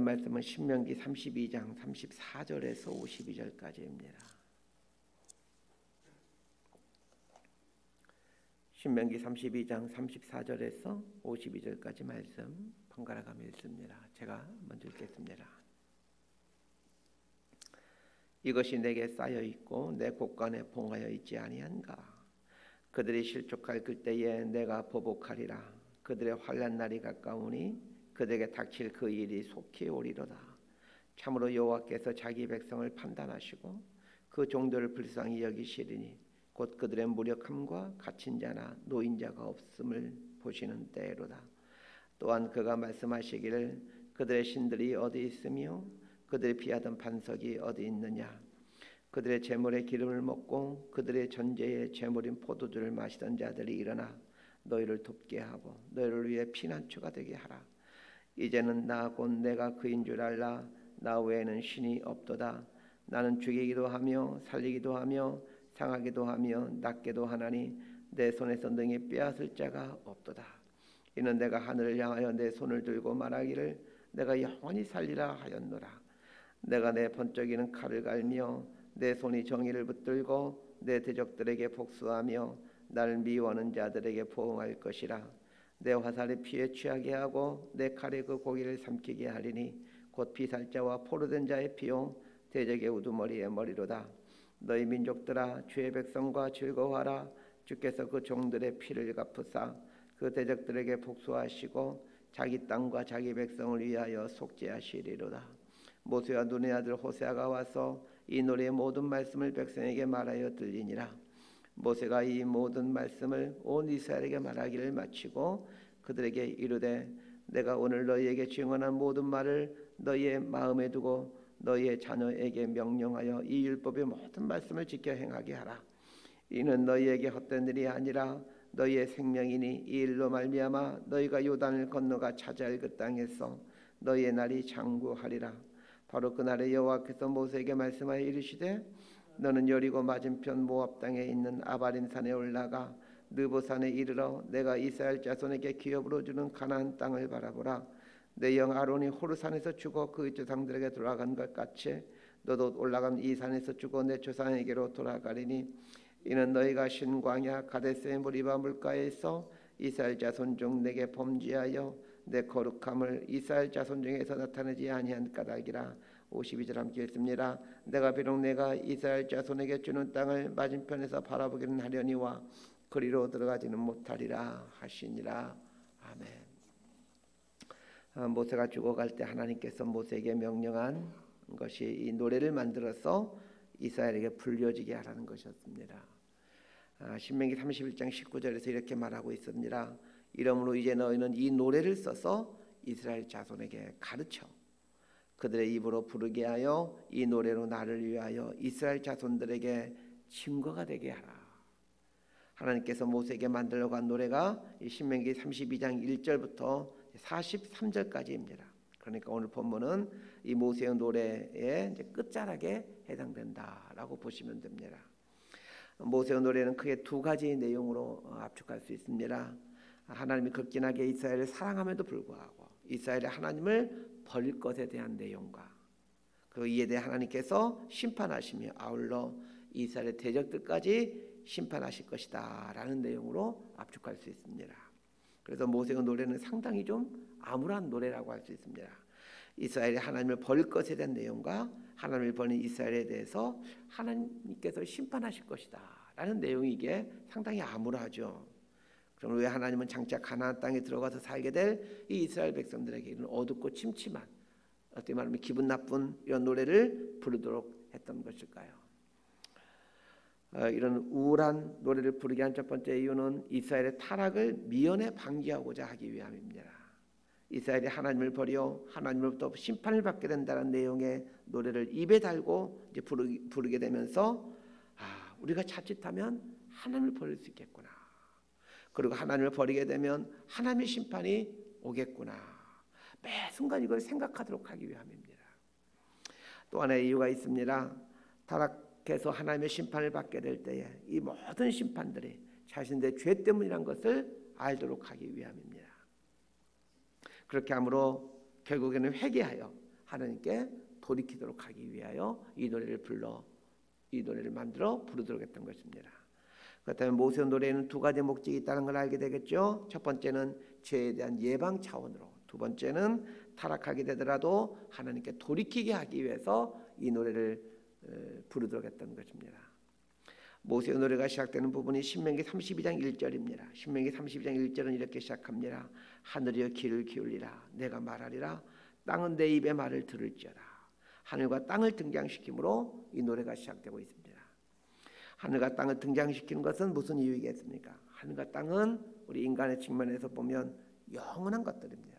말씀은 신명기 32장 34절에서 52절까지입니다. 신명기 32장 34절에서 52절까지 말씀 번갈아가며 읽습니다. 제가 먼저 읽겠습니다. 이것이 내게 쌓여 있고 내 곳간에 봉하여 있지 아니한가? 그들이 실족할 그때에 내가 보복하리라. 그들의 환난 날이 가까우니 그들에게 닥칠 그 일이 속히 오리로다. 참으로 여호와께서 자기 백성을 판단하시고 그 종들을 불쌍히 여기시리니 곧 그들의 무력함과 갇힌 자나 노인자가 없음을 보시는 때로다. 또한 그가 말씀하시기를 그들의 신들이 어디 있으며 그들이 피하던 반석이 어디 있느냐? 그들의 재물의 기름을 먹고 그들의 전제의 재물인 포도주를 마시던 자들이 일어나 너희를 돕게 하고 너희를 위해 피난처가 되게 하라. 이제는 나 곧 내가 그인 줄 알라. 나 외에는 신이 없도다. 나는 죽이기도 하며 살리기도 하며 상하기도 하며 낫게도 하나니 내 손에서 능히 빼앗을 자가 없도다. 이는 내가 하늘을 향하여 내 손을 들고 말하기를 내가 영원히 살리라 하였노라. 내가 내 번쩍이는 칼을 갈며 내 손이 정의를 붙들고 내 대적들에게 복수하며 나를 미워하는 자들에게 보응할 것이라. 내 화살의 피에 취하게 하고 내 칼에 그 고기를 삼키게 하리니 곧 피살자와 포로된 자의 피요 대적의 우두머리의 머리로다. 너희 민족들아 주의 백성과 즐거워하라. 주께서 그 종들의 피를 갚으사 그 대적들에게 복수하시고 자기 땅과 자기 백성을 위하여 속죄하시리로다. 모세와 눈의 아들 호세아가 와서 이 노래의 모든 말씀을 백성에게 말하여 들리니라. 모세가 이 모든 말씀을 온 이스라엘에게 말하기를 마치고 그들에게 이르되 내가 오늘 너희에게 증언한 모든 말을 너희의 마음에 두고 너희의 자녀에게 명령하여 이 율법의 모든 말씀을 지켜 행하게 하라. 이는 너희에게 헛된 일이 아니라 너희의 생명이니 이 일로 말미암아 너희가 요단을 건너가 차지할 그 땅에서 너희의 날이 장구하리라. 바로 그날에 여호와께서 모세에게 말씀하여 이르시되 너는 여리고 맞은편 모압 땅에 있는 아바림 산에 올라가 느보 산에 이르러 내가 이스라엘 자손에게 기업으로 주는 가나안 땅을 바라보라. 내 영 아론이 호르 산에서 죽어 그 조상들에게 돌아간 것 같이 너도 올라간 이 산에서 죽어 내 조상에게로 돌아가리니 이는 너희가 신광야 가데스의 무리바 물가에서 이스라엘 자손 중 내게 범죄하여 내 거룩함을 이스라엘 자손 중에서 나타내지 아니한 까닭이라. 52절 함께 읽습니다. 내가 비록 내가 이스라엘 자손에게 주는 땅을 맞은편에서 바라보기는 하려니와 그리로 들어가지는 못하리라 하시니라. 아멘. 모세가 죽어갈 때 하나님께서 모세에게 명령한 것이 이 노래를 만들어서 이스라엘에게 불려지게 하라는 것이었습니다. 신명기 31장 19절에서 이렇게 말하고 있습니다. 이러므로 이제 너희는 이 노래를 써서 이스라엘 자손에게 가르쳐 그들의 입으로 부르게 하여 이 노래로 나를 위하여 이스라엘 자손들에게 증거가 되게 하라. 하나님께서 모세에게 만들려고 한 노래가 신명기 32장 1절부터 43절까지입니다. 그러니까 오늘 본문은 이 모세의 노래의 이제 끝자락에 해당된다라고 보시면 됩니다. 모세의 노래는 크게 두 가지 내용으로 압축할 수 있습니다. 하나님이 극진하게 이스라엘을 사랑함에도 불구하고 이스라엘의 하나님을 버릴 것에 대한 내용과 그 이에 대해 하나님께서 심판하시며 아울러 이스라엘의 대적들까지 심판하실 것이다 라는 내용으로 압축할 수 있습니다. 그래서 모세의 노래는 상당히 좀 암울한 노래라고 할 수 있습니다. 이스라엘이 하나님을 버릴 것에 대한 내용과 하나님을 버린 이스라엘에 대해서 하나님께서 심판하실 것이다 라는 내용이 이게 상당히 암울하죠. 그럼 왜 하나님은 장차 가나안 땅에 들어가서 살게 될 이 이스라엘 백성들에게 이런 어둡고 침침한 어떻게 말하면 기분 나쁜 이런 노래를 부르도록 했던 것일까요? 이런 우울한 노래를 부르게 한 첫 번째 이유는 이스라엘의 타락을 미연에 방지하고자 하기 위함입니다. 이스라엘이 하나님을 버려 하나님으로부터 심판을 받게 된다는 내용의 노래를 입에 달고 이제 부르게 되면서 우리가 자칫하면 하나님을 버릴 수 있겠구나. 그리고 하나님을 버리게 되면 하나님의 심판이 오겠구나. 매 순간 이걸 생각하도록 하기 위함입니다. 또 하나의 이유가 있습니다. 타락해서 하나님의 심판을 받게 될 때에 이 모든 심판들이 자신들의 죄 때문이란 것을 알도록 하기 위함입니다. 그렇게 함으로 결국에는 회개하여 하나님께 돌이키도록 하기 위하여 이 노래를 만들어 부르도록 했던 것입니다. 그렇다면 모세의 노래에는 두 가지 목적이 있다는 걸 알게 되겠죠. 첫 번째는 죄에 대한 예방 차원으로, 두 번째는 타락하게 되더라도 하나님께 돌이키게 하기 위해서 이 노래를 부르도록 했던 것입니다. 모세의 노래가 시작되는 부분이 신명기 32장 1절입니다. 신명기 32장 1절은 이렇게 시작합니다. 하늘이여 귀를 기울이라, 내가 말하리라, 땅은 내 입의 말을 들을지어다. 하늘과 땅을 등장시키므로 이 노래가 시작되고 있습니다. 하늘과 땅을 등장시키는 것은 무슨 이유이겠습니까? 하늘과 땅은 우리 인간의 측면에서 보면 영원한 것들입니다.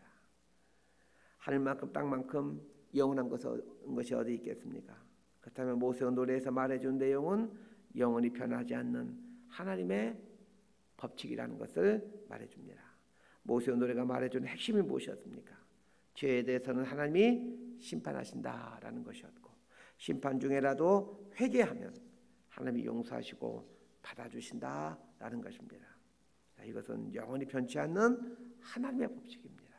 하늘만큼 땅만큼 영원한 것이 어디 있겠습니까? 그렇다면 모세의 노래에서 말해준 내용은 영원히 변하지 않는 하나님의 법칙이라는 것을 말해줍니다. 모세의 노래가 말해준 핵심이 무엇이었습니까? 죄에 대해서는 하나님이 심판하신다라는 것이었고, 심판 중에라도 회개하면 하나님이 용서하시고 받아주신다라는 것입니다. 이것은 영원히 변치 않는 하나님의 법칙입니다.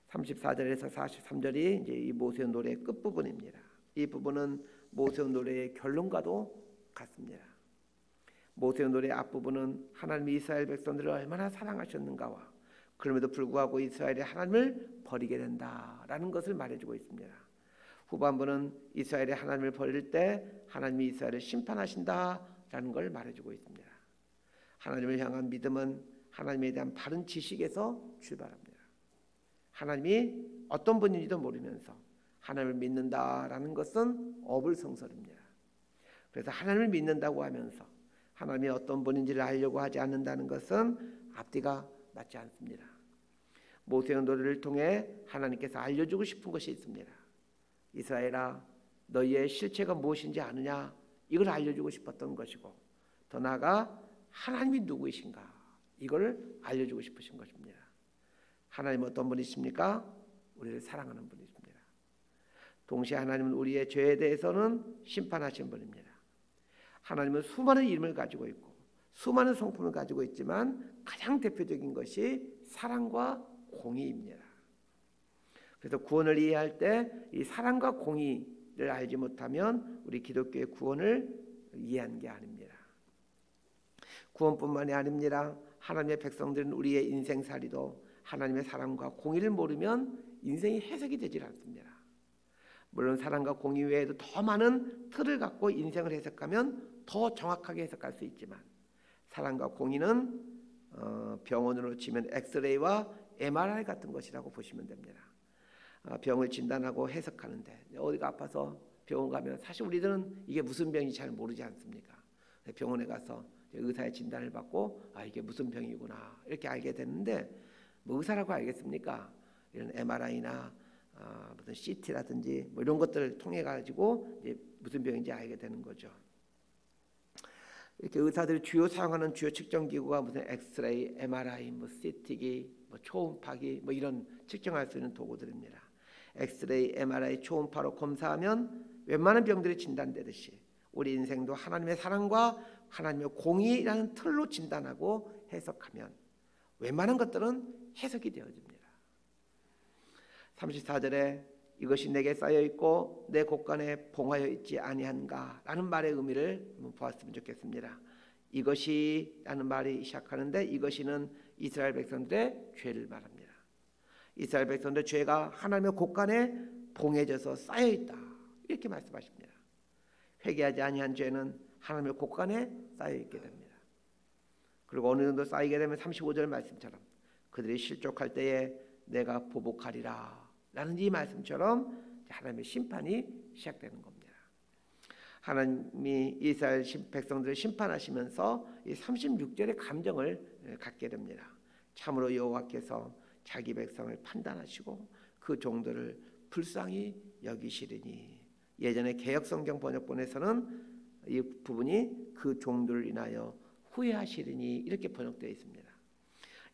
34절에서 43절이 이제 이 모세의 노래의 끝부분입니다. 이 부분은 모세의 노래의 결론과도 같습니다. 모세의 노래의 앞부분은 하나님이 이스라엘 백성들을 얼마나 사랑하셨는가와 그럼에도 불구하고 이스라엘이 하나님을 버리게 된다라는 것을 말해주고 있습니다. 후반부는 이스라엘이 하나님을 버릴 때 하나님이 이스라엘을 심판하신다라는 걸 말해주고 있습니다. 하나님을 향한 믿음은 하나님에 대한 바른 지식에서 출발합니다. 하나님이 어떤 분인지도 모르면서 하나님을 믿는다라는 것은 어불성설입니다. 그래서 하나님을 믿는다고 하면서 하나님이 어떤 분인지를 알려고 하지 않는다는 것은 앞뒤가 맞지 않습니다. 모세의 노래를 통해 하나님께서 알려주고 싶은 것이 있습니다. 이스라엘아, 너희의 실체가 무엇인지 아느냐? 이걸 알려주고 싶었던 것이고, 더 나아가 하나님이 누구이신가? 이걸 알려주고 싶으신 것입니다. 하나님은 어떤 분이십니까? 우리를 사랑하는 분이십니다. 동시에 하나님은 우리의 죄에 대해서는 심판하신 분입니다. 하나님은 수많은 이름을 가지고 있고 수많은 성품을 가지고 있지만 가장 대표적인 것이 사랑과 공의입니다. 그래서 구원을 이해할 때 이 사랑과 공의를 알지 못하면 우리 기독교의 구원을 이해한 게 아닙니다. 구원뿐만이 아닙니다. 하나님의 백성들은 우리의 인생살이도 하나님의 사랑과 공의를 모르면 인생이 해석이 되질 않습니다. 물론 사랑과 공의 외에도 더 많은 틀을 갖고 인생을 해석하면 더 정확하게 해석할 수 있지만, 사랑과 공의는 병원으로 치면 엑스레이와 MRI 같은 것이라고 보시면 됩니다. 병을 진단하고 해석하는데, 어디가 아파서 병원 가면 사실 우리들은 이게 무슨 병인지 잘 모르지 않습니까? 병원에 가서 의사의 진단을 받고 이게 무슨 병이구나 이렇게 알게 되는데, 뭐 의사라고 알겠습니까? 이런 MRI나 무슨 CT라든지 뭐 이런 것들을 통해 가지고 이제 무슨 병인지 알게 되는 거죠. 이렇게 의사들이 주요 사용하는 주요 측정 기구가 무슨 엑스레이, MRI, 뭐 CT기, 뭐 초음파기, 뭐 이런 측정할 수 있는 도구들입니다. 엑스레이, MRI, 초음파로 검사하면 웬만한 병들이 진단되듯이 우리 인생도 하나님의 사랑과 하나님의 공의라는 틀로 진단하고 해석하면 웬만한 것들은 해석이 되어집니다. 34절에 이것이 내게 쌓여 있고 내 곳간에 봉하여 있지 아니한가 라는 말의 의미를 보았으면 좋겠습니다. 이것이 라는 말이 시작하는데, 이것이는 이스라엘 백성들의 죄를 말합니다. 이스라엘 백성들의 죄가 하나님의 곳간에 봉해져서 쌓여 있다 이렇게 말씀하십니다. 회개하지 아니한 죄는 하나님의 곳간에 쌓여 있게 됩니다. 그리고 어느 정도 쌓이게 되면 35절 말씀처럼 그들이 실족할 때에 내가 보복하리라 라는 이 말씀처럼 하나님의 심판이 시작되는 겁니다. 하나님이 이스라엘 백성들을 심판하시면서 이 36절의 감정을 갖게 됩니다. 참으로 여호와께서 자기 백성을 판단하시고 그 종들을 불쌍히 여기시리니. 예전에 개역성경 번역본에서는 이 부분이 그 종들을 인하여 후회하시리니 이렇게 번역되어 있습니다.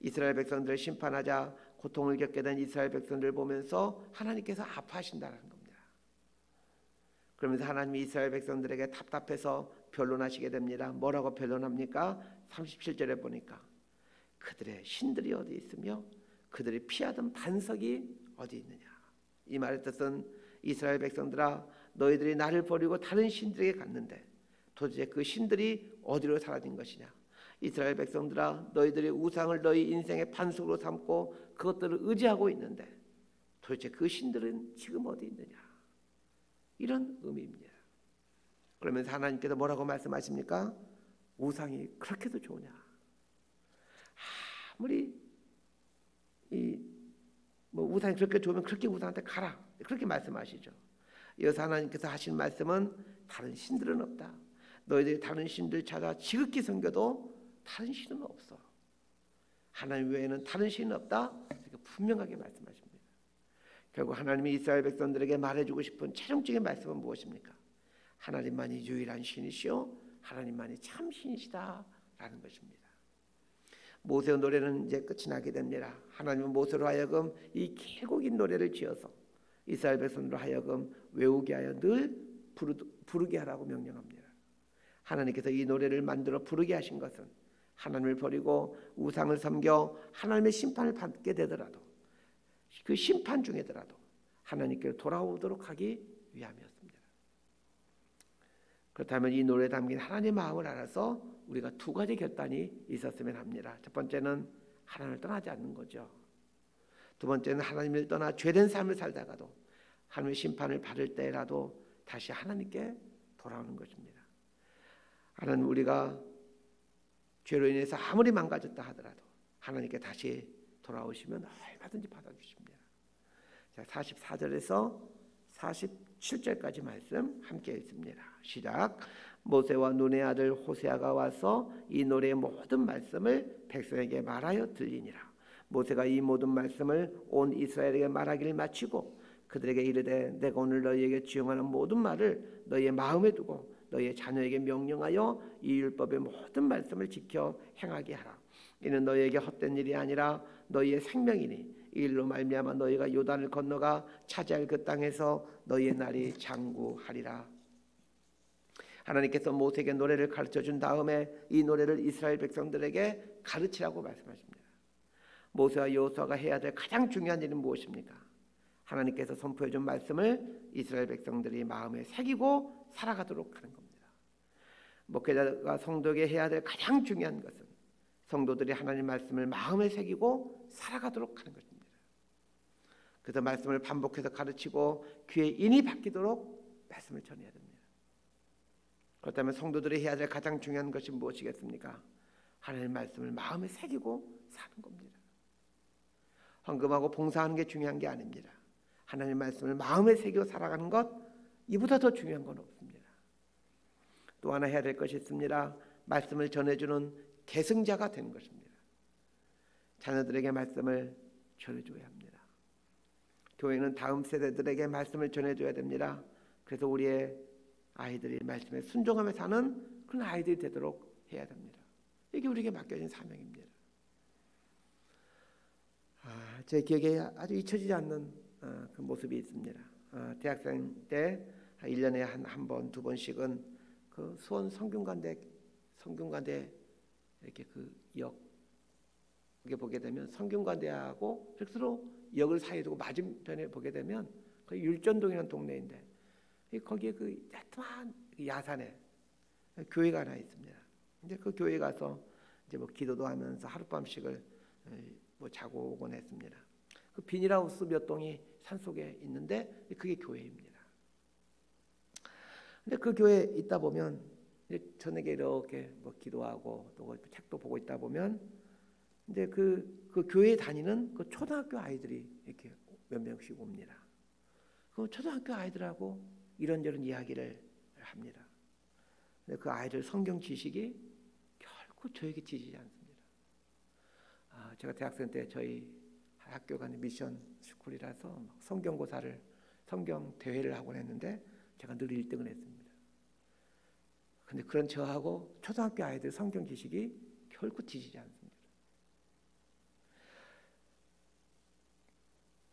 이스라엘 백성들을 심판하자 고통을 겪게 된 이스라엘 백성들을 보면서 하나님께서 아파하신다는 겁니다. 그러면서 하나님이 이스라엘 백성들에게 답답해서 변론하시게 됩니다. 뭐라고 변론합니까? 37절에 보니까 그들의 신들이 어디 있으며 그들이 피하던 반석이 어디 있느냐, 이 말의 뜻은 이스라엘 백성들아 너희들이 나를 버리고 다른 신들에게 갔는데 도대체 그 신들이 어디로 사라진 것이냐. 이스라엘 백성들아 너희들이 우상을 너희 인생의 반석으로 삼고 그것들을 의지하고 있는데 도대체 그 신들은 지금 어디 있느냐. 이런 의미입니다. 그러면서 하나님께서 뭐라고 말씀하십니까? 우상이 그렇게도 좋으냐. 아무리 우상이 그렇게 좋으면 그렇게 우상한테 가라. 그렇게 말씀하시죠. 이어서 하나님께서 하신 말씀은 다른 신들은 없다. 너희들이 다른 신들 찾아 지극히 섬겨도 다른 신은 없어. 하나님 외에는 다른 신은 없다. 이렇게 분명하게 말씀하십니다. 결국 하나님이 이스라엘 백성들에게 말해주고 싶은 최종적인 말씀은 무엇입니까? 하나님만이 유일한 신이시오 하나님만이 참 신이시다라는 것입니다. 모세의 노래는 이제 끝이 나게 됩니다. 하나님은 모세로 하여금 이 길고 긴 노래를 지어서 이스라엘 백성으로 하여금 외우게 하여 늘 부르게 하라고 명령합니다. 하나님께서 이 노래를 만들어 부르게 하신 것은 하나님을 버리고 우상을 섬겨 하나님의 심판을 받게 되더라도 그 심판 중에더라도 하나님께로 돌아오도록 하기 위함이었습니다. 그렇다면 이 노래에 담긴 하나님의 마음을 알아서 우리가 두 가지 결단이 있었으면 합니다. 첫 번째는 하나님을 떠나지 않는 거죠. 두 번째는 하나님을 떠나 죄된 삶을 살다가도 하나님의 심판을 받을 때라도 다시 하나님께 돌아오는 것입니다. 하나님 우리가 죄로 인해서 아무리 망가졌다 하더라도 하나님께 다시 돌아오시면 얼마든지 받아주십니다. 자, 44절에서 47절까지 말씀 함께 읽습니다. 시작. 모세와 눈의 아들 호세아가 와서 이 노래의 모든 말씀을 백성에게 말하여 들리니라. 모세가 이 모든 말씀을 온 이스라엘에게 말하기를 마치고 그들에게 이르되 내가 오늘 너희에게 지용하는 모든 말을 너희의 마음에 두고 너희의 자녀에게 명령하여 이 율법의 모든 말씀을 지켜 행하게 하라. 이는 너희에게 헛된 일이 아니라 너희의 생명이니 이 일로 말미암아 너희가 요단을 건너가 차지할 그 땅에서 너희의 날이 장구하리라. 하나님께서 모세에게 노래를 가르쳐준 다음에 이 노래를 이스라엘 백성들에게 가르치라고 말씀하십니다. 모세와 여호수아가 해야 될 가장 중요한 일은 무엇입니까? 하나님께서 선포해준 말씀을 이스라엘 백성들이 마음에 새기고 살아가도록 하는 겁니다. 목회자가 성도에게 해야 될 가장 중요한 것은 성도들이 하나님 말씀을 마음에 새기고 살아가도록 하는 것입니다. 그래서 말씀을 반복해서 가르치고 귀에 인이 박히도록 말씀을 전해야 됩니다. 그렇다면 성도들이 해야 될 가장 중요한 것이 무엇이겠습니까? 하나님 말씀을 마음에 새기고 사는 겁니다. 헌금하고 봉사하는 게 중요한 게 아닙니다. 하나님 말씀을 마음에 새기고 살아가는 것, 이보다 더 중요한 건 없습니다. 또 하나 해야 될 것이 있습니다. 말씀을 전해주는 계승자가 되는 것입니다. 자녀들에게 말씀을 전해줘야 합니다. 교회는 다음 세대들에게 말씀을 전해줘야 됩니다. 그래서 우리의 아이들이 말씀에 순종하며 사는 그런 아이들이 되도록 해야 됩니다. 이게 우리에게 맡겨진 사명입니다. 제 기억에 아주 잊혀지지 않는 그 모습이 있습니다. 대학생 때 1년에 한 번, 두 번씩은 그 수원 성균관대 이렇게 그 역에 보게 되면 성균관대하고 서로 역을 사이에 두고 맞은편에 보게 되면 그 율전동이라는 동네인데 거기에 그 야트한 야산에 교회가 하나 있습니다. 이제 그 교회 가서 이제 뭐 기도도 하면서 하룻밤씩을 뭐 자고 오곤 했습니다. 그 비닐하우스 몇 동이 산속에 있는데 그게 교회입니다. 근데 그 교회에 있다 보면 이제 저녁에 이렇게 뭐 기도하고 또 책도 보고 있다 보면 이제 그 교회에 다니는 그 초등학교 아이들이 이렇게 몇 명씩 옵니다. 그 초등학교 아이들하고 이런저런 이야기를 합니다. 근데 그 아이들 성경 지식이 결코 저에게 지지지 않습니다. 제가 대학생 때 저희 학교 간의 미션 스쿨이라서 성경고사를 성경 대회를 하곤 했는데 제가 늘 1등을 했습니다. 근데 그런 저하고 초등학교 아이들 성경 지식이 결코 지지지 않습니다.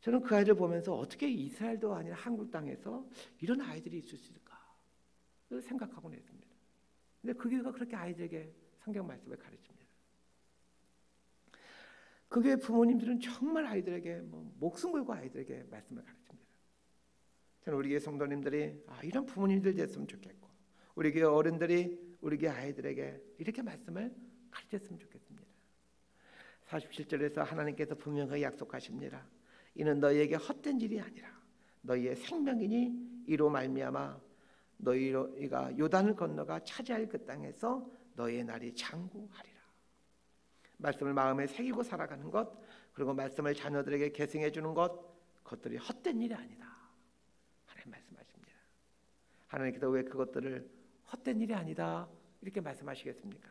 저는 그 아이들 보면서 어떻게 이스라엘도 아닌 한국 땅에서 이런 아이들이 있을 수 있을까 생각하곤 했습니다. 근데 그 교회가 그렇게 아이들에게 성경 말씀을 가르칩니다. 그 교회 부모님들은 정말 아이들에게 목숨 걸고 아이들에게 말씀을 가르칩니다. 저는 우리 교회 성도님들이 이런 부모님들 됐으면 좋겠고, 우리 교회 어른들이 우리 교회 아이들에게 이렇게 말씀을 가르쳤으면 좋겠습니다. 47절에서 하나님께서 분명하게 약속하십니다. 이는 너희에게 헛된 일이 아니라 너희의 생명이니 이로 말미암아 너희가 요단을 건너가 차지할 그 땅에서 너희의 날이 장구하리라. 말씀을 마음에 새기고 살아가는 것, 그리고 말씀을 자녀들에게 계승해 주는 것, 그것들이 헛된 일이 아니다. 하나님 말씀하십니다. 하나님께서 왜 그것들을 헛된 일이 아니다 이렇게 말씀하시겠습니까?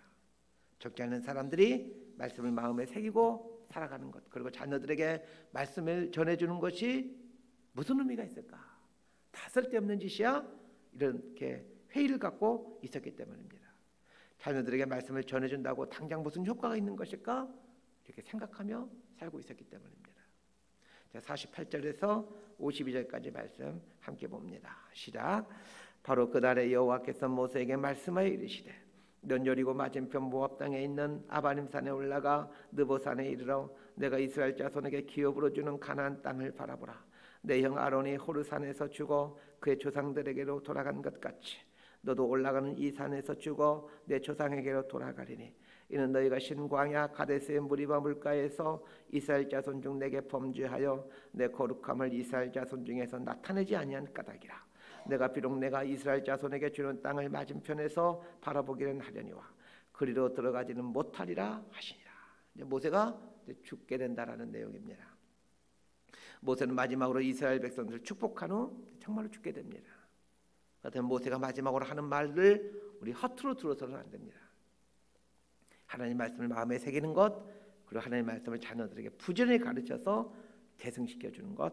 적지 않은 사람들이 말씀을 마음에 새기고 살아가는 것, 그리고 자녀들에게 말씀을 전해주는 것이 무슨 의미가 있을까? 다 쓸데없는 짓이야? 이렇게 회의를 갖고 있었기 때문입니다. 자녀들에게 말씀을 전해준다고 당장 무슨 효과가 있는 것일까? 이렇게 생각하며 살고 있었기 때문입니다. 자, 48절에서 52절까지 말씀 함께 봅니다. 시작. 바로 그날에 여호와께서 모세에게 말씀하여 이르시되 넌 여리고 맞은편 모압 땅에 있는 아바림 산에 올라가 느보산에 이르러 내가 이스라엘 자손에게 기업으로 주는 가나안 땅을 바라보라. 내 형 아론이 호르산에서 죽어 그의 조상들에게로 돌아간 것 같이 너도 올라가는 이 산에서 죽어 내 조상에게로 돌아가리니 이는 너희가 신광야 가데스의 무리바 물가에서 이스라엘 자손 중 내게 범죄하여 내 거룩함을 이스라엘 자손 중에서 나타내지 아니한 까닭이라. 내가 비록 내가 이스라엘 자손에게 주는 땅을 맞은편에서 바라보기는 하려니와 그리로 들어가지는 못하리라 하시니라. 이제 모세가 죽게 된다라는 내용입니다. 모세는 마지막으로 이스라엘 백성들을 축복한 후 정말로 죽게 됩니다. 그렇다면 모세가 마지막으로 하는 말을 우리 허투루 들어서는 안 됩니다. 하나님 말씀을 마음에 새기는 것, 그리고 하나님 말씀을 자녀들에게 부지런히 가르쳐서 계승시켜 주는 것.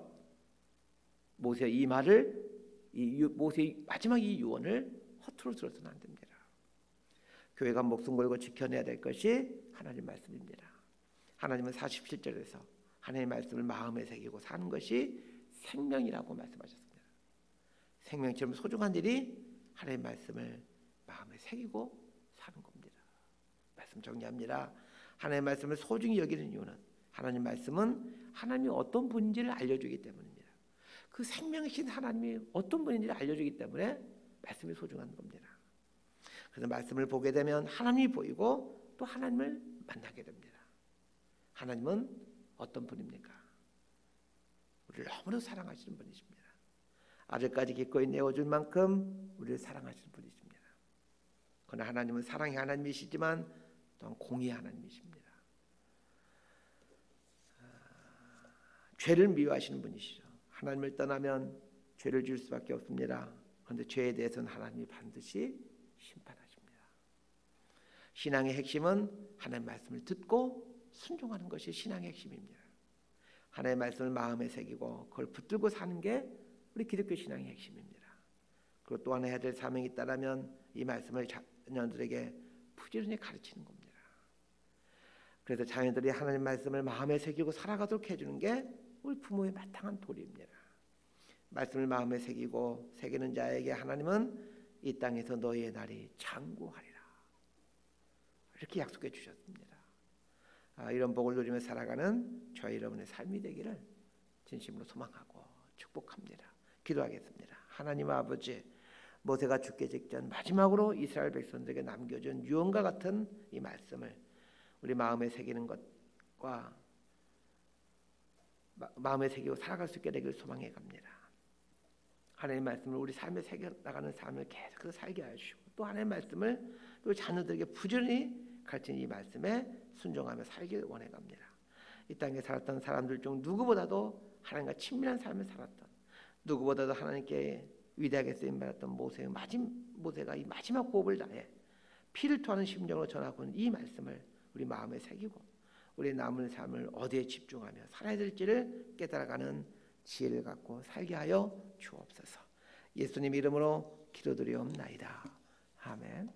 모세의 이 말을, 모세의 마지막 이 유언을 허투루 들어서는 안 됩니다. 교회가 목숨 걸고 지켜내야 될 것이 하나님 말씀입니다. 하나님은 47절에서 하나님의 말씀을 마음에 새기고 사는 것이 생명이라고 말씀하셨습니다. 생명처럼 소중한 일이 하나님의 말씀을 마음에 새기고 사는 겁니다. 말씀 정리합니다. 하나님의 말씀을 소중히 여기는 이유는 하나님 말씀은 하나님이 어떤 분인지를 알려주기 때문입니다. 그 생명이신 하나님이 어떤 분인지를 알려주기 때문에 말씀이 소중한 겁니다. 그래서 말씀을 보게 되면 하나님이 보이고 또 하나님을 만나게 됩니다. 하나님은 어떤 분입니까? 우리를 너무나 사랑하시는 분이십니다. 아들까지 기꺼이 내어줄 만큼 우리를 사랑하시는 분이십니다. 그러나 하나님은 사랑의 하나님이시지만 또한 공의의 하나님이십니다. 죄를 미워하시는 분이시죠. 하나님을 떠나면 죄를 줄 수밖에 없습니다. 그런데 죄에 대해서는 하나님이 반드시 심판하십니다. 신앙의 핵심은 하나님의 말씀을 듣고 순종하는 것이 신앙의 핵심입니다. 하나님의 말씀을 마음에 새기고 그걸 붙들고 사는 게 우리 기독교 신앙의 핵심입니다. 그리고 또 하나 해야 될 사명이 있다면 이 말씀을 자녀들에게 부지런히 가르치는 겁니다. 그래서 자녀들이 하나님 말씀을 마음에 새기고 살아가도록 해주는 게 우리 부모의 마땅한 도리입니다. 말씀을 마음에 새기는 자에게 하나님은 이 땅에서 너희의 날이 장구하리라 이렇게 약속해 주셨습니다. 이런 복을 누리며 살아가는 저희 여러분의 삶이 되기를 진심으로 소망하고 축복합니다. 기도하겠습니다. 하나님 아버지, 모세가 죽기 직전 마지막으로 이스라엘 백성들에게 남겨준 유언과 같은 이 말씀을 우리 마음에 새기는 것과 마음에 새기고 살아갈 수 있게 되길 소망해 갑니다. 하나님의 말씀을 우리 삶에 새겨 나가는 삶을 계속 살게 하시고 또 하나님의 말씀을 또 자녀들에게 부지런히 가르친 이 말씀에 순종하며 살길 원해 갑니다. 이 땅에 살았던 사람들 중 누구보다도 하나님과 친밀한 삶을 살았던, 누구보다도 하나님께 위대하게 쓰임 받았던 모세가 이 마지막 호흡을 다해 피를 토하는 심정으로 전하고 있는 이 말씀을 우리 마음에 새기고 우리 남은 삶을 어디에 집중하며 살아야 될지를 깨달아가는 지혜를 갖고 살게 하여 주옵소서. 예수님 이름으로 기도드리옵나이다. 아멘.